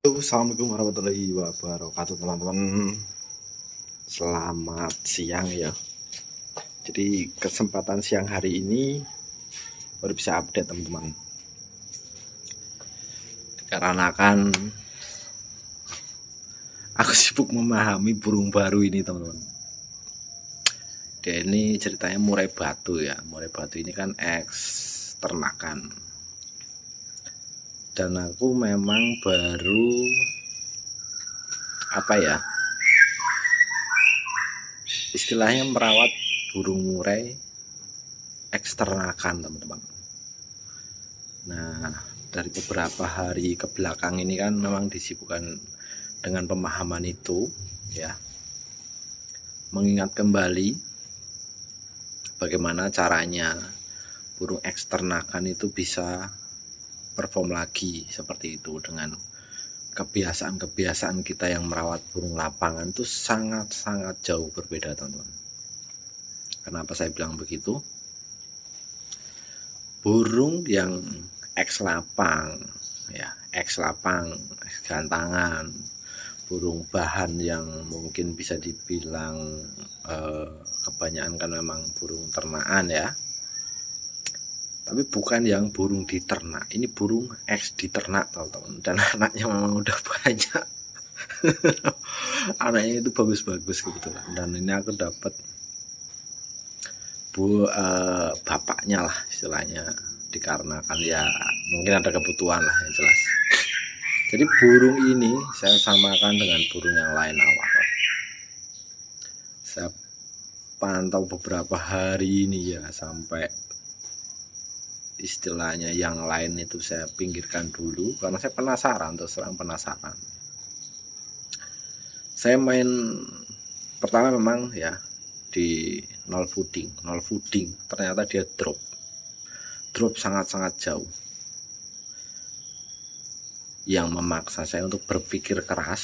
Assalamualaikum warahmatullahi wabarakatuh teman-teman. Selamat siang ya. Jadi kesempatan siang hari ini baru bisa update teman-teman. Dikarenakan aku sibuk memahami burung baru ini teman-teman. Dia ini ceritanya murai batu ya. Murai batu ini kan ternakan. Dan aku memang baru istilahnya merawat burung murai eksternakan teman-teman. Nah, dari beberapa hari ke belakang ini kan memang disibukkan dengan pemahaman itu ya, mengingat kembali bagaimana caranya burung eksternakan itu bisa perform lagi seperti itu. Dengan kebiasaan kita yang merawat burung lapangan itu sangat jauh berbeda teman-teman. Kenapa saya bilang begitu? Burung yang lapang ya, lapang, gantangan, burung bahan yang mungkin bisa dibilang kebanyakan kan memang burung ternakan ya, tapi bukan yang burung diternak. Ini burung diternak teman-teman, dan anaknya memang udah banyak. Anaknya itu bagus-bagus kebetulan, dan ini aku dapat bapaknya lah istilahnya, dikarenakan ya mungkin ada kebutuhan lah yang jelas. Jadi burung ini saya samakan dengan burung yang lain awal. Saya pantau beberapa hari ini ya, sampai istilahnya yang lain itu saya pinggirkan dulu karena saya penasaran, terus terang penasaran. Saya main pertama memang ya di nol fooding, ternyata dia drop sangat jauh, yang memaksa saya untuk berpikir keras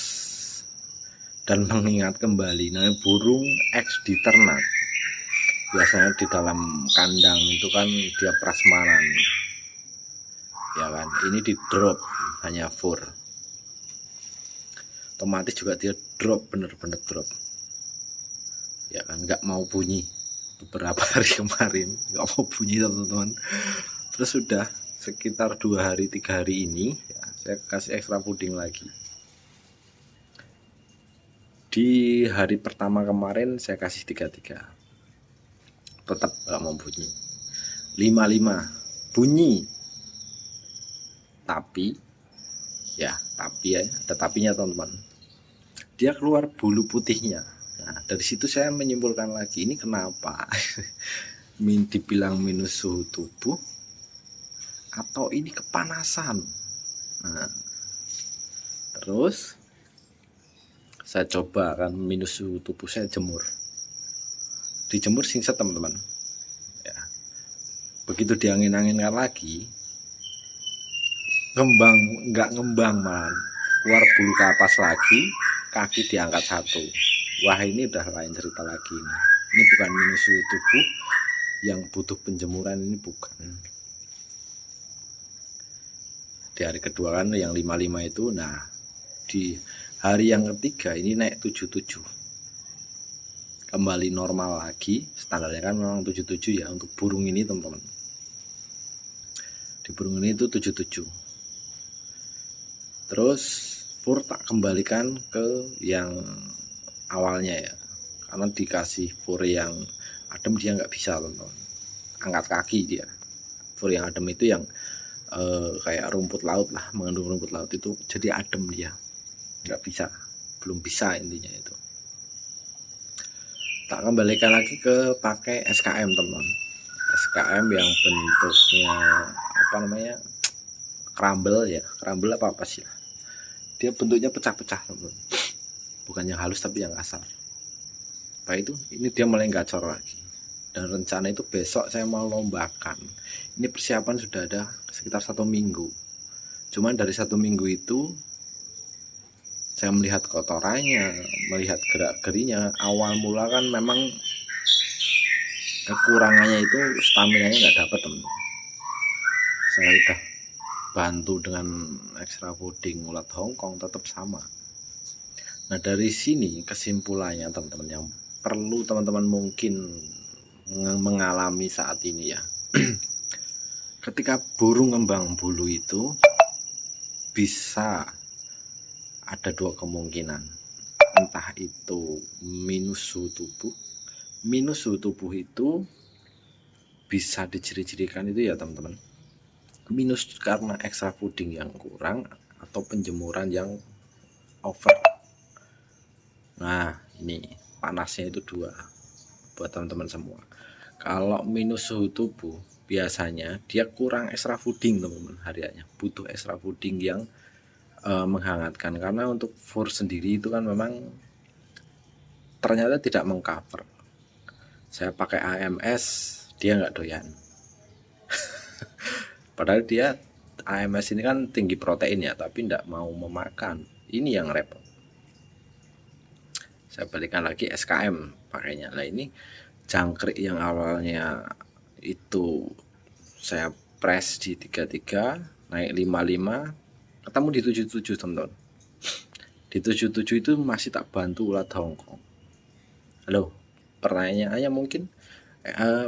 dan mengingat kembali. Nah, burung diternak biasanya di dalam kandang itu kan dia prasmanan ya kan, ini di drop hanya fur, otomatis juga dia drop, bener-bener drop ya kan, nggak mau bunyi. Beberapa hari kemarin nggak mau bunyi teman-teman. Terus sudah sekitar 2 hari 3 hari ini ya, saya kasih ekstra puding lagi. Di hari pertama kemarin saya kasih 3-3, tetap nggak mau bunyi. 5-5 bunyi, tapi ada tapinya teman-teman, dia keluar bulu putihnya. Nah, dari situ saya menyimpulkan lagi, ini kenapa? Dibilang minus suhu tubuh atau ini kepanasan. Nah, terus saya coba kan minus suhu tubuh, saya dijemur singset teman-teman ya. Begitu diangin-anginkan lagi, nggak ngembang malah keluar bulu kapas lagi, kaki diangkat 1. Wah, ini udah lain cerita lagi. Ini bukan minus suhu tubuh yang butuh penjemuran, ini bukan. Di hari kedua kan yang 5-5 itu, nah di hari yang ketiga ini naik 7-7, kembali normal lagi. Standarnya kan memang 7-7 ya untuk burung ini teman-teman. Di burung ini itu 7-7. Terus fur tak kembalikan ke yang awalnya ya, karena dikasih fur yang adem dia nggak bisa teman-teman, angkat kaki dia. Fur yang adem itu yang kayak rumput laut lah, mengandung rumput laut itu, jadi adem dia, nggak bisa, belum bisa intinya itu. Tak kembalikan lagi ke pakai SKM teman-teman. SKM yang bentuknya crumble ya, crumble apa sih, dia bentuknya pecah-pecah teman-teman, bukan yang halus tapi yang kasar. Nah itu, ini dia mulai gacor lagi, dan rencana itu besok saya mau lombakan. Ini persiapan sudah ada sekitar 1 minggu. Cuman dari 1 minggu itu saya melihat kotorannya, melihat gerak-gerinya. Awal mula kan memang kekurangannya itu stamina nya nggak dapat teman. Saya udah bantu dengan extra fooding ulat Hongkong tetap sama. Nah dari sini kesimpulannya teman-teman yang perlu teman-teman mungkin mengalami saat ini ya. Ketika burung ngembang bulu itu bisa ada dua kemungkinan, entah itu minus suhu tubuh. Minus suhu tubuh itu bisa diciri-cirikan itu ya teman-teman, minus karena extra fooding yang kurang atau penjemuran yang over. Nah ini panasnya itu dua buat teman-teman semua. Kalau minus suhu tubuh biasanya dia kurang extra fooding teman-teman, hariannya butuh extra fooding yang menghangatkan, karena untuk fur sendiri itu kan memang ternyata tidak mengcover. Saya pakai AMS dia nggak doyan. Padahal dia AMS ini kan tinggi protein ya, tapi tidak mau memakan. Ini yang repot. Saya balikan lagi SKM pakainya. Nah ini jangkrik yang awalnya itu saya press di 33 naik 55 ketemu di 77 teman-teman. Di 77 itu masih tak bantu ulat Hongkong. Halo, pertanyaannya mungkin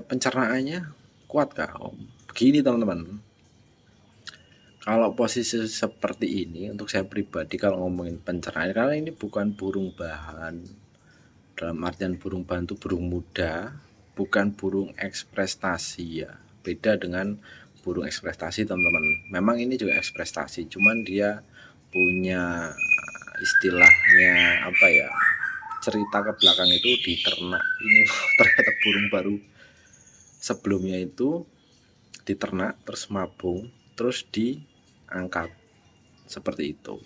pencernaannya kuat kah? Begini teman-teman, kalau posisi seperti ini untuk saya pribadi kalau ngomongin pencernaan, karena ini bukan burung bahan, dalam artian burung bahan itu burung muda, bukan burung eksprestasi ya, beda dengan burung eksprestasi teman-teman. Memang ini juga eksprestasi, cuman dia punya istilahnya apa ya, cerita ke belakang itu di ternak. Ini ternyata burung baru sebelumnya itu diternak terus mabung terus diangkat seperti itu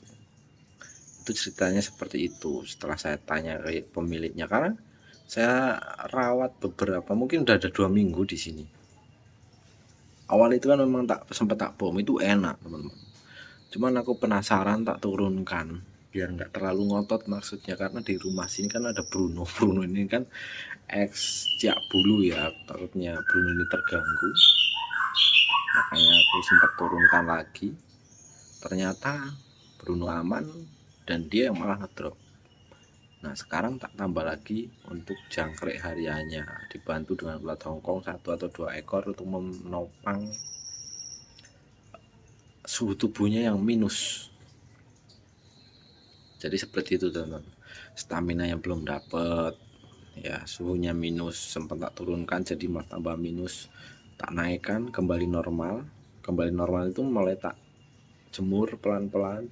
ceritanya seperti itu. Setelah saya tanya ke pemiliknya, karena saya rawat beberapa, mungkin udah ada 2 minggu di sini. Awal itu kan memang sempat tak bom, itu enak teman-teman, cuman aku penasaran tak turunkan biar nggak terlalu ngotot maksudnya, karena di rumah sini kan ada Bruno ini kan ex jak bulu ya, takutnya Bruno ini terganggu, makanya aku sempat turunkan lagi. Ternyata Bruno aman dan dia yang malah ngedrop. Nah sekarang tak tambah lagi untuk jangkrik hariannya, dibantu dengan ulat Hongkong 1 atau 2 ekor untuk menopang suhu tubuhnya yang minus. Jadi seperti itu teman-teman, stamina yang belum dapat ya, suhunya minus, sempat tak turunkan jadi malah tambah minus, tak naikkan kembali normal. Kembali normal itu mulai tak jemur pelan-pelan,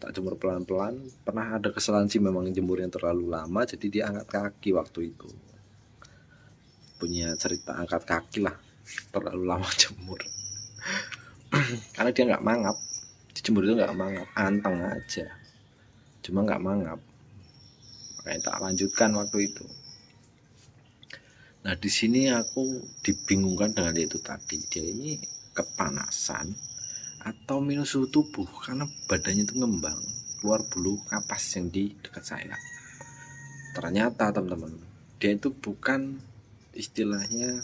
pernah ada kesalahan sih memang jemur yang terlalu lama, jadi dia angkat kaki waktu itu, punya cerita angkat kaki lah, terlalu lama jemur. Karena dia nggak mangap, dijemur itu nggak mangap, anteng aja, cuma nggak mangap, makanya tak lanjutkan waktu itu. Nah di sini aku dibingungkan dengan itu tadi, dia ini kepanasan atau minus suhu tubuh karena badannya itu ngembang, keluar bulu kapas yang di dekat saya. Ternyata teman-teman, dia itu bukan istilahnya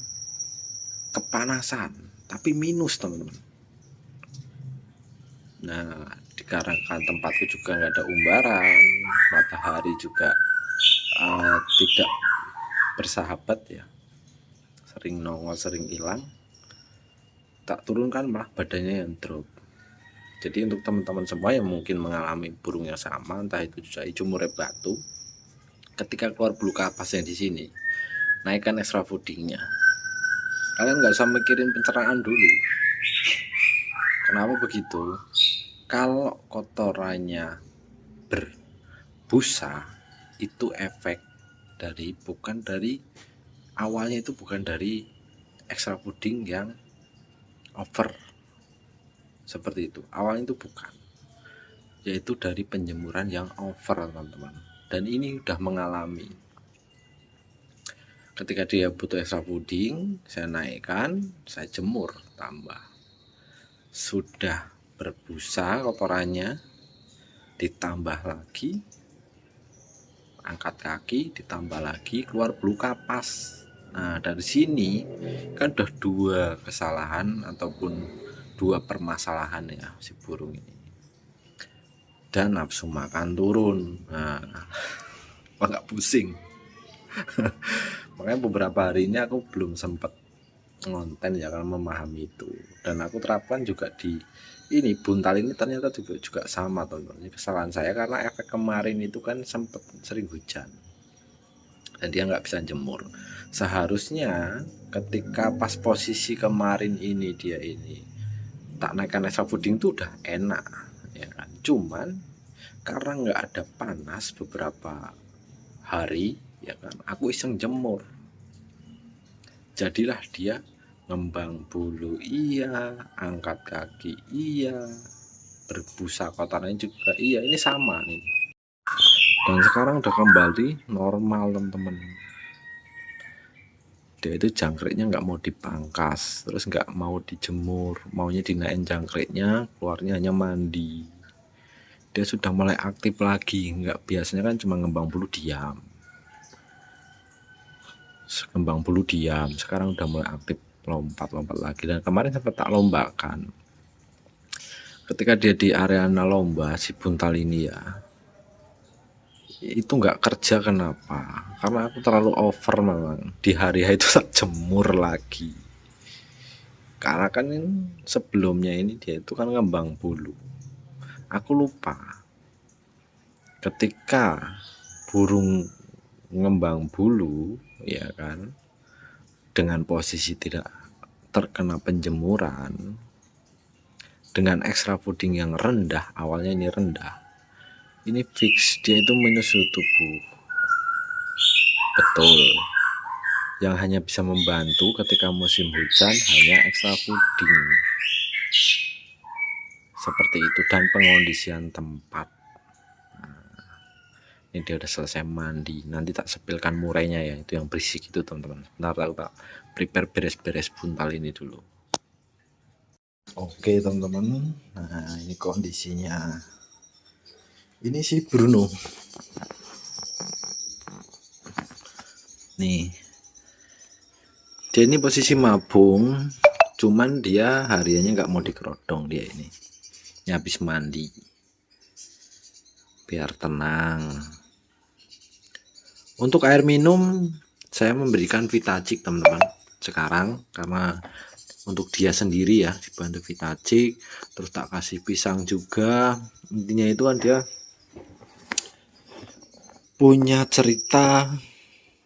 kepanasan, tapi minus teman-teman. Nah dikarenakan tempatku juga nggak ada umbaran, matahari juga tidak bersahabat ya, sering nongol sering hilang, tak turunkan malah badannya yang drop. Jadi untuk teman-teman semua yang mungkin mengalami burung yang sama, entah itu ijo murai batu, ketika keluar bulu kapas yang di sini, naikkan extra foodingnya. Kalian nggak usah mikirin pencernaan dulu. Kenapa begitu? Kalau kotorannya berbusa, itu efek dari awalnya itu bukan dari extra fooding yang over seperti itu, awalnya itu bukan, yaitu dari penjemuran yang over teman-teman. Dan ini udah mengalami, ketika dia butuh extra fooding saya naikkan, saya jemur tambah, sudah berbusa kotorannya, ditambah lagi angkat kaki, ditambah lagi keluar bulu kapas. Nah dari sini kan udah 2 kesalahan ataupun dua permasalahan ya si burung ini. Dan nafsu makan turun. Nah, nggak pusing. Makanya beberapa hari ini aku belum sempat ngonten ya karena memahami itu. Dan aku terapkan juga di ini buntal ini ternyata juga sama teman-teman. Ini kesalahan saya karena efek kemarin itu kan sempat sering hujan dan dia nggak bisa jemur. Seharusnya ketika pas posisi kemarin ini dia ini tak naikkan extra fooding itu udah enak ya kan. Cuman karena nggak ada panas beberapa hari ya kan, aku iseng jemur, jadilah dia ngembang bulu iya, angkat kaki iya, berbusa kotorannya juga iya. Ini sama nih, dan sekarang udah kembali normal teman-teman. Dia itu jangkriknya nggak mau dipangkas, terus nggak mau dijemur, maunya dinaikin jangkriknya, keluarnya hanya mandi. Dia sudah mulai aktif lagi, nggak biasanya kan cuma ngembang bulu diam, sekarang udah mulai aktif lompat-lompat lagi. Dan kemarin sempat tak lombakan, ketika dia di arena lomba si buntal ini ya, itu nggak kerja. Kenapa? Karena aku terlalu over memang. Di hari itu tak jemur lagi, karena kan sebelumnya ini dia itu kan ngembang bulu. Aku lupa ketika burung ngembang bulu ya kan, dengan posisi tidak terkena penjemuran, dengan extra fooding yang rendah, awalnya ini rendah, ini fix dia itu minus suhu tubuh. Betul, yang hanya bisa membantu ketika musim hujan hanya extra fooding seperti itu dan pengondisian tempat. Ini dia udah selesai mandi, nanti tak sepilkan murainya ya, itu yang berisik itu teman-teman. Bentar aku tak prepare beres-beres buntal ini dulu. Oke teman-teman, nah ini kondisinya. Ini si Bruno nih, dia ini posisi mabung, cuman dia hariannya nggak mau dikerodong. Dia ini habis mandi biar tenang. Untuk air minum saya memberikan Vitacik teman-teman sekarang, karena untuk dia sendiri ya dibantu Vitacik, terus tak kasih pisang juga. Intinya itu kan dia punya cerita,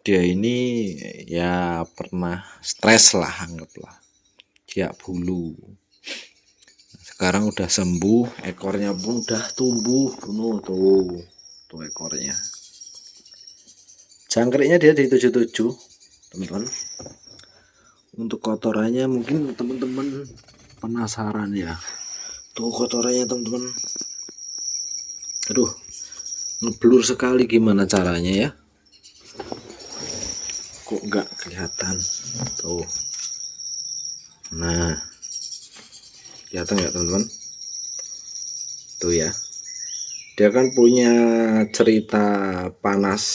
dia ini ya pernah stres lah, anggaplah dia bulu. Sekarang udah sembuh, ekornya pun udah tumbuh. Tuh ekornya, jangkriknya dia di 77 teman-teman. Untuk kotorannya mungkin teman-teman penasaran ya, tuh kotorannya teman-teman. Aduh, ngeblur sekali, gimana caranya ya, kok nggak kelihatan tuh. Nah, kelihatan nggak teman-teman tuh ya, dia kan punya cerita panas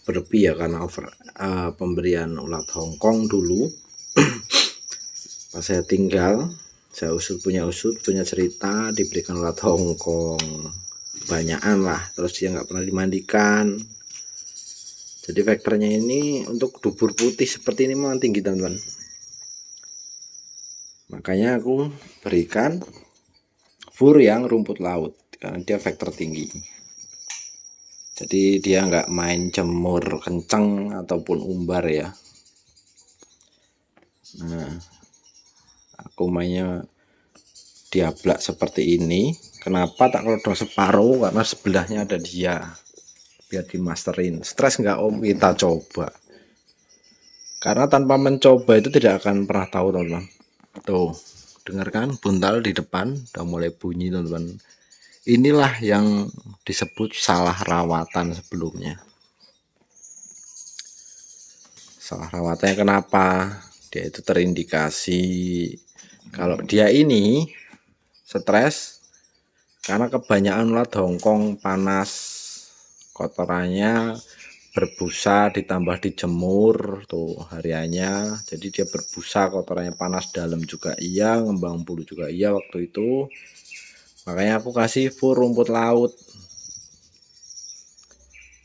berlebih ya karena pemberian ulat Hongkong dulu. Pas saya tinggal, saya punya cerita diberikan ulat Hongkong banyakan lah, terus dia nggak pernah dimandikan. Jadi faktornya ini untuk dubur putih seperti ini memang tinggi teman-teman. Makanya aku berikan fur yang rumput laut karena dia faktor tinggi. Jadi dia nggak main jemur kenceng ataupun umbar ya. Nah, aku mainnya diablak seperti ini. Kenapa tak kerodong separuh? Karena sebelahnya ada dia, biar dimasterin. Stres nggak om? Kita coba, karena tanpa mencoba itu tidak akan pernah tahu teman-teman. Tuh, dengarkan buntal di depan udah mulai bunyi teman-teman. Inilah yang disebut salah rawatan sebelumnya. Salah rawatannya kenapa? Dia itu terindikasi kalau dia ini stres karena kebanyakan ulat Hongkong panas, kotorannya berbusa ditambah dijemur tuh hariannya, jadi dia berbusa, kotorannya panas dalam juga iya, ngembang bulu juga iya waktu itu. Makanya aku kasih full rumput laut.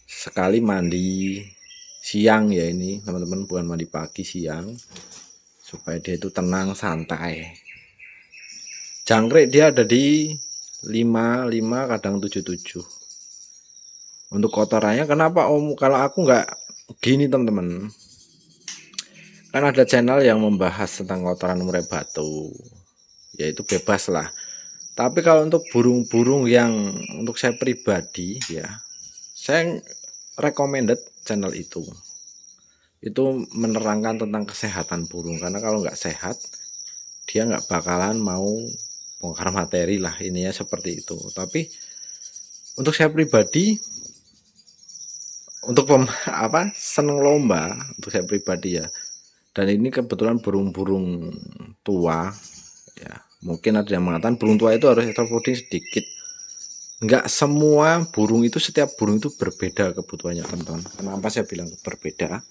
Sekali mandi siang ya ini teman-teman, bukan mandi pagi, siang, supaya dia itu tenang santai. Jangkrik dia ada di 55 kadang 77. Untuk kotorannya kenapa om, kalau aku nggak gini teman-teman, kan ada channel yang membahas tentang kotoran murai batu, yaitu bebas lah. Tapi kalau untuk burung-burung yang untuk saya pribadi ya, saya recommended channel itu menerangkan tentang kesehatan burung, karena kalau nggak sehat dia nggak bakalan mau bongkar materi lah, ininya seperti itu. Tapi untuk saya pribadi, untuk seneng lomba, untuk saya pribadi ya, dan ini kebetulan burung-burung tua ya, mungkin ada yang mengatakan burung tua itu harus extra fooding sedikit. Enggak semua burung itu, setiap burung itu berbeda kebutuhannya teman-teman. Kenapa saya bilang berbeda?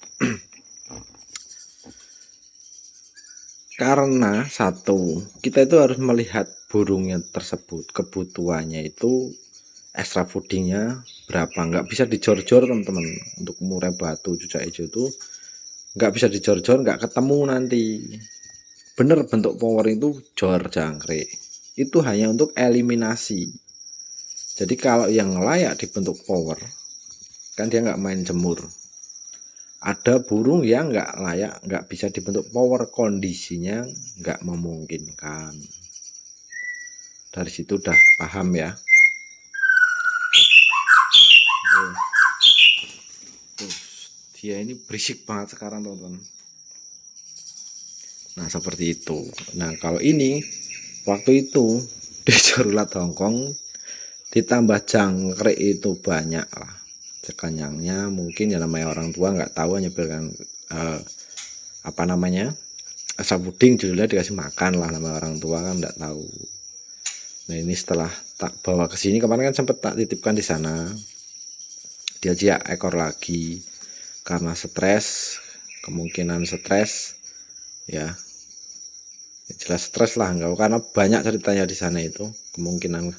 Karena satu, kita itu harus melihat burungnya tersebut kebutuhannya itu extra foodingnya berapa. Nggak bisa dijor-jor teman-teman. Untuk murai batu, cucak hijau itu nggak bisa dijor-jor, nggak ketemu nanti. Bener bentuk power itu jor jangkrik itu hanya untuk eliminasi. Jadi kalau yang layak dibentuk power kan dia nggak main jemur. Ada burung yang nggak layak, nggak bisa dibentuk power, kondisinya nggak memungkinkan. Dari situ udah paham ya. Dia ini berisik banget sekarang teman-teman. Nah seperti itu. Nah kalau ini waktu itu di Jorulat Hongkong ditambah jangkrik itu banyak lah sekanyangnya, mungkin ya namanya orang tua nggak tahu, hanya berikan apa namanya asal puding, judulnya dikasih makan lah, nama orang tua kan nggak tahu. Nah ini setelah tak bawa ke sini, kemarin kan sempet tak titipkan di sana, dia aja ekor lagi karena stres, kemungkinan stres ya, jelas stres lah, enggak, karena banyak ceritanya di sana itu, kemungkinan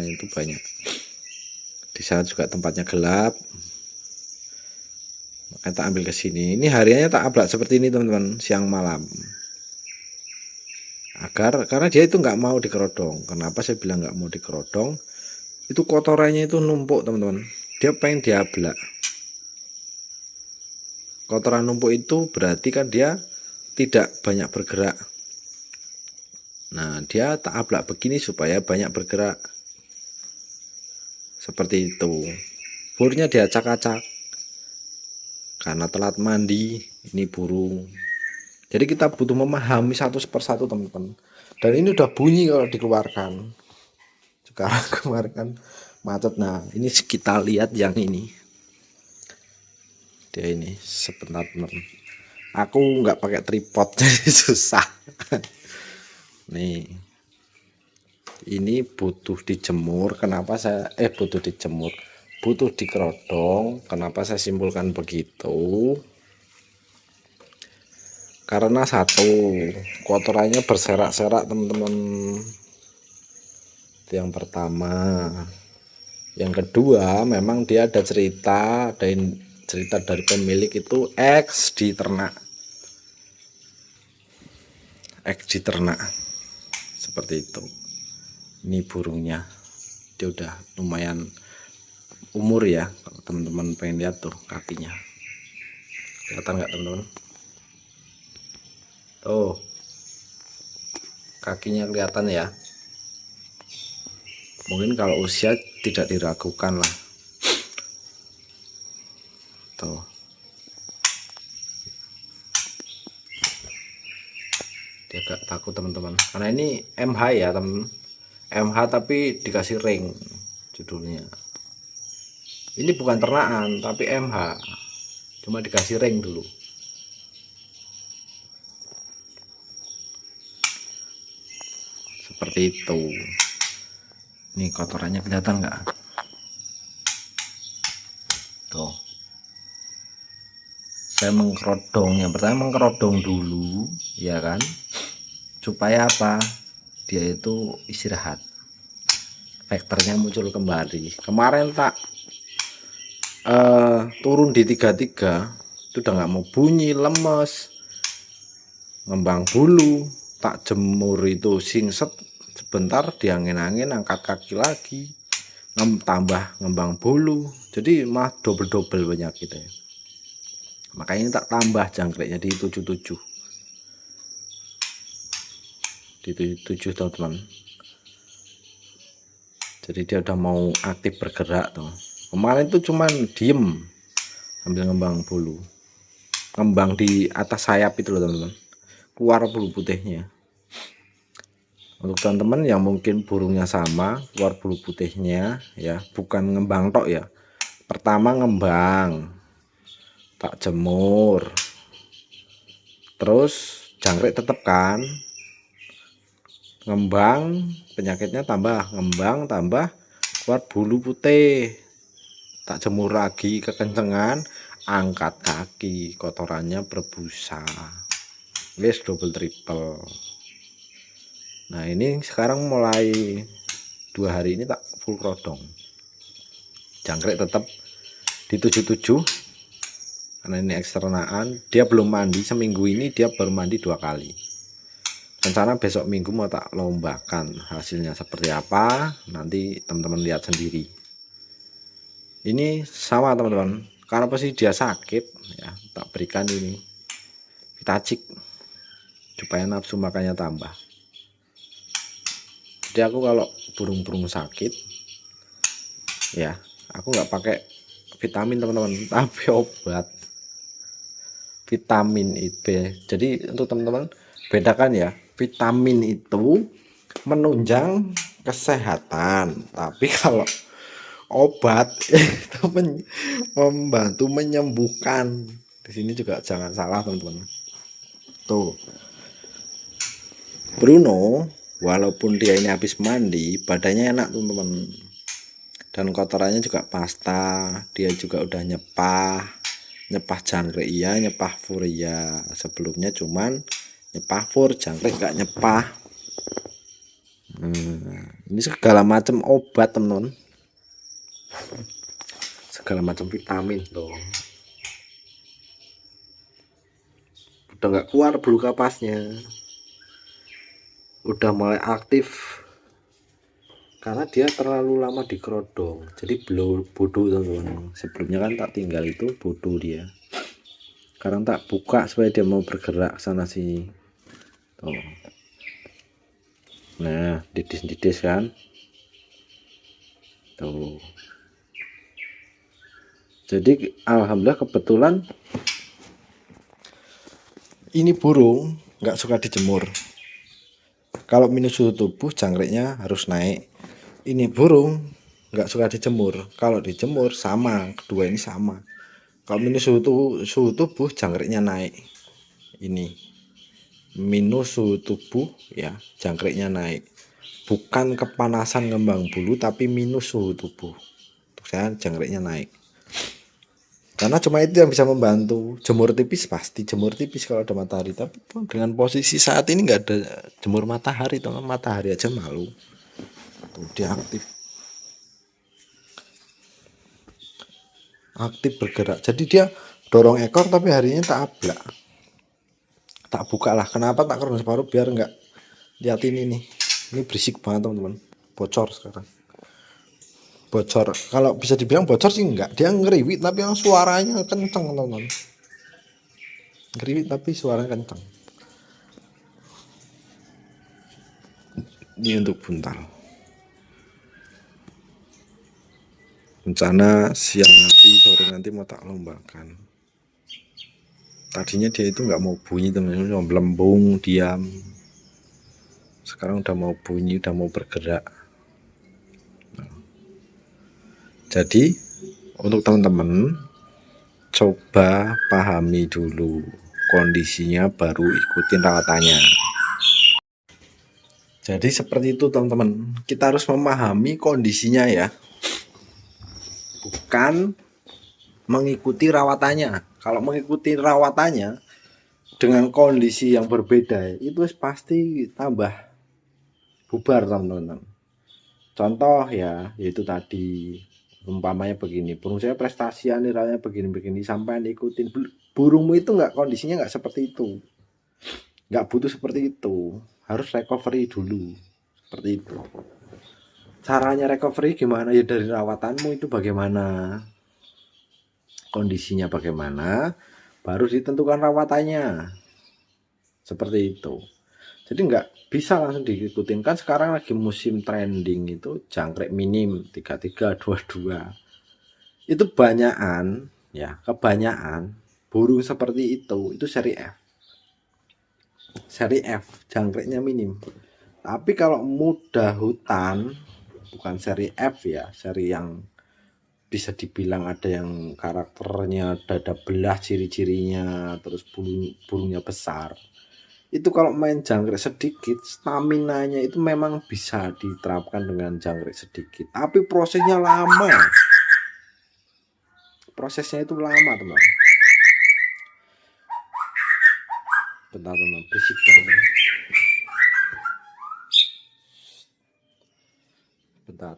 itu banyak. Di sana juga tempatnya gelap, makanya tak ambil ke sini. Ini hariannya tak ablak seperti ini teman-teman, siang malam, karena dia itu nggak mau dikerodong. Kenapa saya bilang nggak mau dikerodong? Itu kotorannya itu numpuk teman-teman, dia pengen diablak. Kotoran numpuk itu berarti kan dia tidak banyak bergerak. Nah dia tak ablak begini supaya banyak bergerak, seperti itu. Burnya diacak-acak karena telat mandi ini burung. Jadi kita butuh memahami satu persatu teman-teman. Dan ini udah bunyi kalau dikeluarkan. Sekarang kemarin kan macet. Nah ini kita lihat yang ini, dia ini sebentar teman, aku nggak pakai tripod jadi susah. Nih ini butuh dijemur. Kenapa saya butuh dijemur, butuh dikerodong. Kenapa saya simpulkan begitu? Karena satu, kotorannya berserak-serak teman-teman, itu yang pertama. Yang kedua, memang dia ada cerita dari pemilik itu X di ternak seperti itu. Ini burungnya dia udah lumayan umur ya, kalau teman-teman pengen lihat tuh kakinya, kelihatan nggak teman-teman? Tuh kakinya kelihatan ya. Mungkin kalau usia tidak diragukan lah. Tuh dia agak takut teman-teman, karena ini MH ya teman, MH tapi dikasih ring judulnya. Ini bukan ternakan tapi MH, cuma dikasih ring dulu. Seperti itu. Ini kotorannya kelihatan nggak? Tuh saya mengkerodong. Yang pertama mengkerodong dulu, ya kan, supaya apa, dia itu istirahat, vektornya muncul kembali. Kemarin tak turun di 33 itu udah nggak mau bunyi, lemes, ngembang bulu. Tak jemur itu singset sebentar, diangin-angin, angkat kaki lagi, tambah ngembang bulu, jadi mah double penyakitnya. Makanya ini tak tambah jangkriknya di 77, di 77 teman-teman. Jadi dia udah mau aktif bergerak tuh. Kemarin tuh cuman diem sambil ngembang bulu, ngembang di atas sayap itu loh teman-teman, keluar bulu putihnya. Untuk teman-teman yang mungkin burungnya sama keluar bulu putihnya ya, bukan ngembang tok ya. Pertama ngembang, tak jemur, terus jangkrik tetep kan, ngembang, penyakitnya tambah, ngembang tambah keluar bulu putih, tak jemur lagi kekencengan, angkat kaki, kotorannya berbusa, guys, double triple. Nah ini sekarang mulai 2 hari ini tak full kerodong, jangkrik tetap di 77 karena ini eksternaan. Dia belum mandi seminggu ini, dia baru mandi 2 kali. Rencana besok minggu mau tak lombakan, hasilnya seperti apa nanti teman-teman lihat sendiri. Ini sama teman-teman, karena pasti dia sakit ya, tak berikan ini Vitacik supaya nafsu makannya tambah. Jadi aku kalau burung-burung sakit ya, aku nggak pakai vitamin teman-teman, tapi obat vitamin B. Jadi untuk teman-teman bedakan ya, vitamin itu menunjang kesehatan, tapi kalau obat itu membantu menyembuhkan. Di sini juga jangan salah teman-teman. Tuh, Bruno walaupun dia ini habis mandi, badannya enak teman-teman, dan kotorannya juga pasta. Dia juga udah nyepah jangkrik iya, nyepah fur iya. Sebelumnya cuman nyepah fur, jangkrik gak nyepah. Ini segala macam obat teman-teman, segala macam vitamin tuh. Udah nggak keluar bulu kapasnya, udah mulai aktif karena dia terlalu lama di kerodong. Jadi belum bodoh teman-teman. Sebelumnya kan tak tinggal itu bodoh dia. Sekarang tak buka supaya dia mau bergerak sana sini. Tuh. Nah, didis kan. Tuh. Jadi alhamdulillah kebetulan ini burung nggak suka dijemur. Kalau minus suhu tubuh jangkriknya harus naik. Ini burung nggak suka dijemur. Kalau dijemur sama, kedua ini sama. Kalau minus suhu tubuh jangkriknya naik. Ini minus suhu tubuh ya, jangkriknya naik. Bukan kepanasan ngembang bulu, tapi minus suhu tubuh. Untuk saya jangkriknya naik. Karena cuma itu yang bisa membantu. Jemur tipis pasti jemur tipis kalau ada matahari. Tapi dengan posisi saat ini nggak ada jemur matahari, teman, matahari aja malu. Tuh, dia aktif bergerak. Jadi dia dorong ekor, tapi harinya tak ablak. Tak buka lah. Kenapa tak kerja separuh, biar nggak lihat ini berisik banget teman-teman. Bocor sekarang. Bocor. Kalau bisa dibilang bocor sih enggak. Dia ngeriwit tapi yang suaranya kenceng teman-teman. Ngeriwit tapi suaranya kenceng. Ini untuk buntal. Rencana siang nanti, sore nanti mau tak lombakan. Tadinya dia itu nggak mau bunyi teman-teman, cuma belembung diam. Sekarang udah mau bunyi, udah mau bergerak. Jadi untuk teman-teman coba pahami dulu kondisinya, baru ikutin rawatannya. Jadi seperti itu teman-teman, kita harus memahami kondisinya ya, bukan mengikuti rawatannya. Kalau mengikuti rawatannya dengan kondisi yang berbeda, itu pasti tambah bubar teman-teman. Contoh ya, yaitu tadi umpamanya begini, burung saya prestasi nilainya begini-begini, sampai ikutin, burungmu itu nggak, kondisinya nggak seperti itu, nggak butuh seperti itu, harus recovery dulu, seperti itu. Caranya recovery gimana ya, dari rawatanmu itu bagaimana, kondisinya bagaimana, baru ditentukan rawatannya, seperti itu. Jadi nggak bisa langsung diikutin. Kan sekarang lagi musim trending itu jangkrik minim 3322. Itu banyakan ya, kebanyakan burung seperti itu seri F. Seri F jangkriknya minim. Tapi kalau muda hutan bukan seri F ya, seri yang bisa dibilang ada yang karakternya dada belah ciri-cirinya, terus burungnya besar. Itu kalau main jangkrik sedikit, staminanya itu memang bisa diterapkan dengan jangkrik sedikit, tapi prosesnya lama. Prosesnya itu lama teman. Bentar teman, berisik banget. Bentar.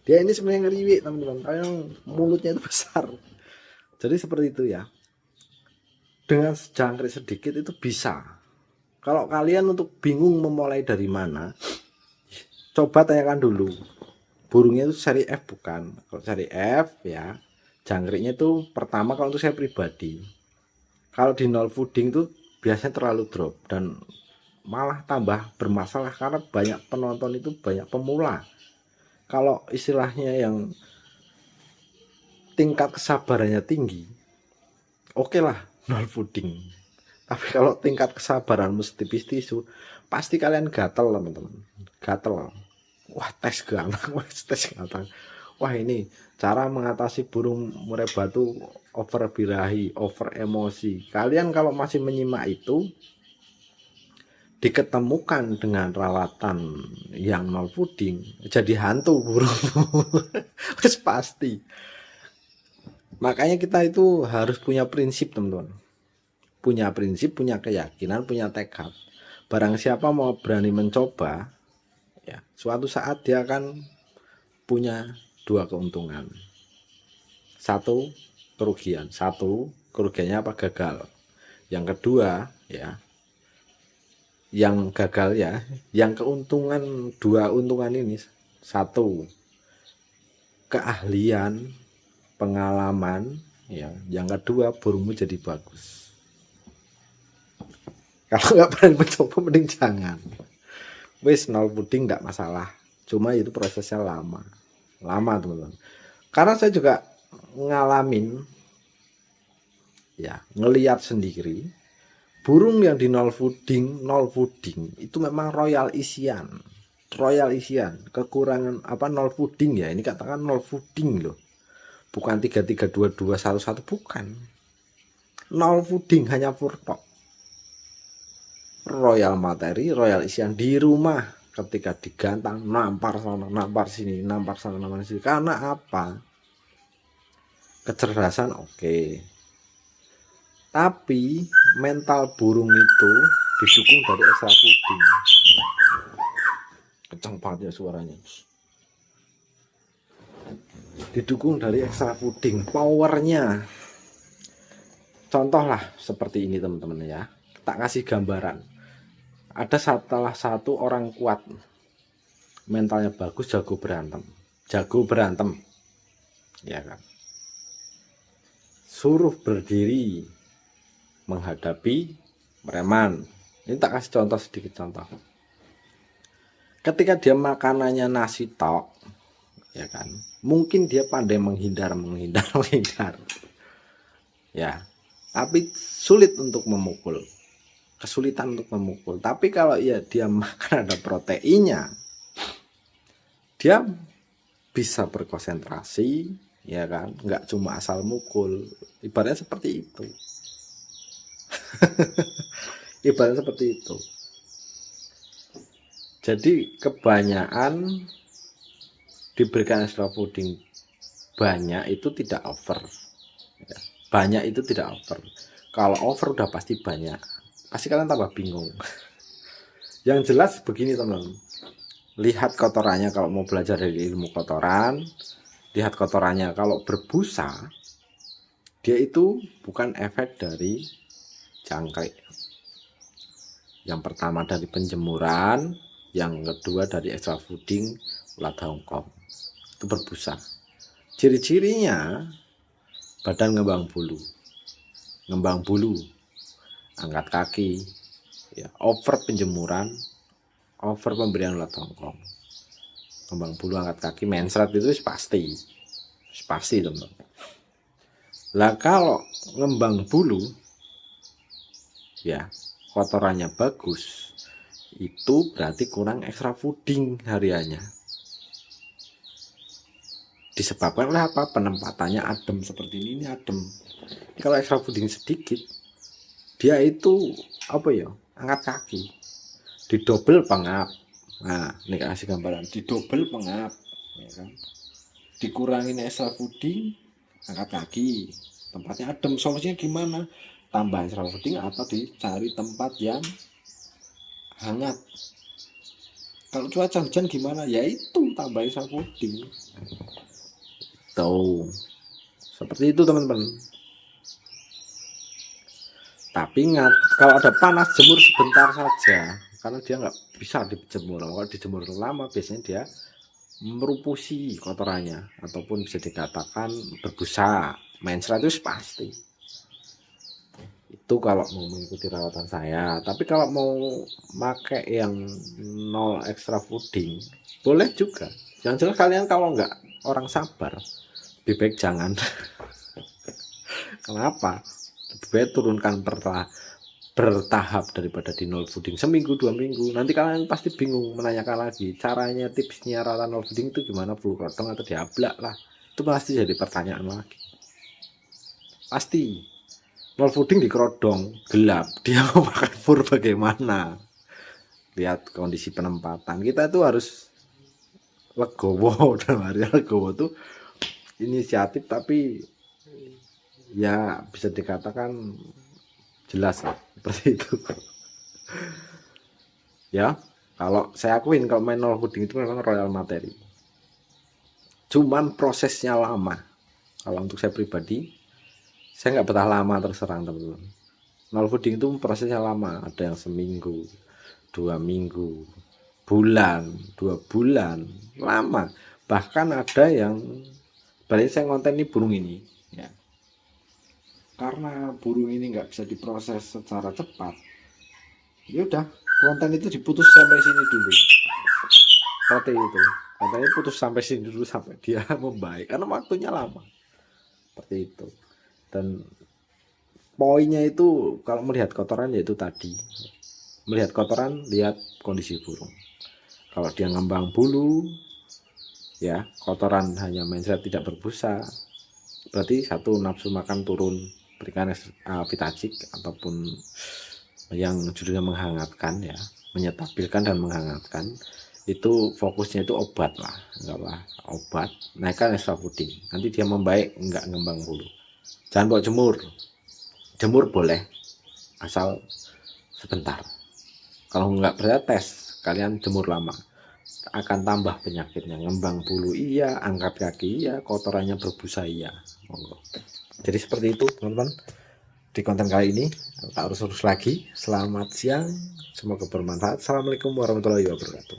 Dia ini sebenarnya ngeriwik teman-teman, karena mulutnya itu besar. Jadi seperti itu ya. Dengan jangkrik sedikit itu bisa. Kalau kalian untuk bingung memulai dari mana, coba tanyakan dulu, burungnya itu seri F bukan. Kalau seri F ya, jangkriknya itu pertama, kalau untuk saya pribadi, kalau di nol fooding tuh biasanya terlalu drop dan malah tambah bermasalah karena banyak penonton itu banyak pemula. Kalau istilahnya yang tingkat kesabarannya tinggi, oke lah nol fooding. Tapi kalau tingkat kesabaranmu setipis tisu, pasti kalian gatel teman-teman, gatel. Wah tes gantang, wah tes gantang. Wah ini cara mengatasi burung murai batu over birahi, over emosi. Kalian kalau masih menyimak itu, diketemukan dengan rawatan yang nol fooding, jadi hantu burung. Terus pasti. Makanya kita itu harus punya prinsip teman-teman. Punya prinsip, punya keyakinan, punya tekad. Barang siapa mau berani mencoba, ya suatu saat dia akan punya dua keuntungan. Satu kerugiannya apa, gagal. Yang kedua ya, yang gagal ya, yang keuntungan, dua untungan ini, satu keahlian, pengalaman ya, yang kedua burungmu jadi bagus. Kalau nggak berani mencoba mending jangan. Wis nol puding nggak masalah, cuma itu prosesnya lama teman-teman. Karena saya juga ngalamin ya, ngelihat sendiri burung yang di nol fooding itu memang royal isian. Kekurangan apa, nol fooding ya, ini katakan nol fooding loh, bukan 332211, bukan nol fooding, hanya furtok. Royal materi, royal isian di rumah, ketika digantang nampar sana nampar sini, nampar sana nampar sini. Karena apa? Kecerdasan oke. Tapi mental burung itu didukung dari extra fooding. Kencang banget ya suaranya. Didukung dari extra fooding, powernya. Contoh lah seperti ini teman-teman ya. Tak kasih gambaran. Ada salah satu orang kuat, mentalnya bagus, jago berantem ya kan, suruh berdiri menghadapi preman. Ini tak kasih contoh, sedikit contoh. Ketika dia makanannya nasi tok ya kan, mungkin dia pandai menghindar ya, tapi sulit untuk memukul, kesulitan untuk memukul. Tapi kalau ya dia makan ada proteinnya, dia bisa berkonsentrasi ya kan, nggak cuma asal mukul. Ibaratnya seperti itu. Ibaratnya seperti itu. Jadi kebanyakan diberikan extra fooding banyak itu tidak over ya. Banyak itu tidak over. Kalau over udah pasti banyak, pasti kalian tambah bingung. Yang jelas begini teman-teman, lihat kotorannya. Kalau mau belajar dari ilmu kotoran, lihat kotorannya. Kalau berbusa, dia itu bukan efek dari jangkrik. Yang pertama dari penjemuran, yang kedua dari extra fooding ulat Hongkong, itu berbusa. Ciri-cirinya badan ngembang bulu, angkat kaki, ya, over penjemuran, over pemberian ulat Hongkong, ngembang bulu, angkat kaki, mensret itu pasti teman-teman. Lah kalau ngembang bulu, ya kotorannya bagus, itu berarti kurang extra fooding hariannya. Disebabkan oleh apa? Penempatannya adem seperti ini adem. Kalau extra fooding sedikit, dia itu apa ya? Angkat kaki, didobel pengap. Nah, ini kasih gambaran, didobel pengap, ya kan? Dikurangin extra fooding, angkat kaki, tempatnya adem. Solusinya gimana? Tambah extra fooding atau dicari tempat yang hangat. Kalau cuaca hujan gimana? Ya itu tambah extra fooding. Tuh, seperti itu teman-teman. Tapi ingat, kalau ada panas jemur sebentar saja, karena dia nggak bisa dijemur. Kalau dijemur lama biasanya dia merupusi kotorannya, ataupun bisa dikatakan berbusa, mensret itu pasti. Itu kalau mau mengikuti rawatan saya. Tapi kalau mau pakai yang nol extra fooding, boleh juga. Yang jelas kalian kalau nggak orang sabar, lebih baik jangan. Kenapa? Lebih baik turunkan bertahap daripada di nol fooding seminggu 2 minggu. Nanti kalian pasti bingung menanyakan lagi caranya, tipsnya rawatan nol fooding itu gimana, flu rodong atau diablak lah. Itu pasti jadi pertanyaan lagi. Pasti nol fooding di kerodong gelap, dia mau makan fur bagaimana? Lihat kondisi penempatan. Kita itu harus legowo. Dalam hari legowo tuh inisiatif, tapi ya bisa dikatakan jelas lah, seperti itu. Ya, kalau saya akuin kalau main nol fooding itu memang royal materi, cuman prosesnya lama. Kalau untuk saya pribadi, saya nggak betah lama terserang teman-teman. Nol fooding itu prosesnya lama, ada yang seminggu, 2 minggu, bulan, 2 bulan, lama. Bahkan ada yang, berarti saya konten ini burung ini ya, karena burung ini nggak bisa diproses secara cepat, ya udah konten itu diputus sampai sini dulu, seperti itu. Kontennya putus sampai sini dulu sampai dia membaik, karena waktunya lama, seperti itu. Dan poinnya itu kalau melihat kotoran yaitu tadi, melihat kotoran, lihat kondisi burung. Kalau dia ngembang bulu, ya kotoran hanya mindset tidak berbusa, berarti satu, nafsu makan turun, berikan vitacik ataupun yang judulnya menghangatkan ya, menyetabilkan dan menghangatkan. Itu fokusnya itu obat lah, enggak lah, obat, naikkan extra fooding, nanti dia membaik, enggak ngembang bulu. Jangan bawa jemur boleh asal sebentar. Kalau enggak percaya tes, kalian jemur lama, akan tambah penyakitnya. Ngembang bulu iya, angkat kaki iya, kotorannya berbusa iya. Monggo. Jadi seperti itu teman-teman, di konten kali ini tak urus lagi. Selamat siang, semoga bermanfaat. Assalamualaikum warahmatullahi wabarakatuh.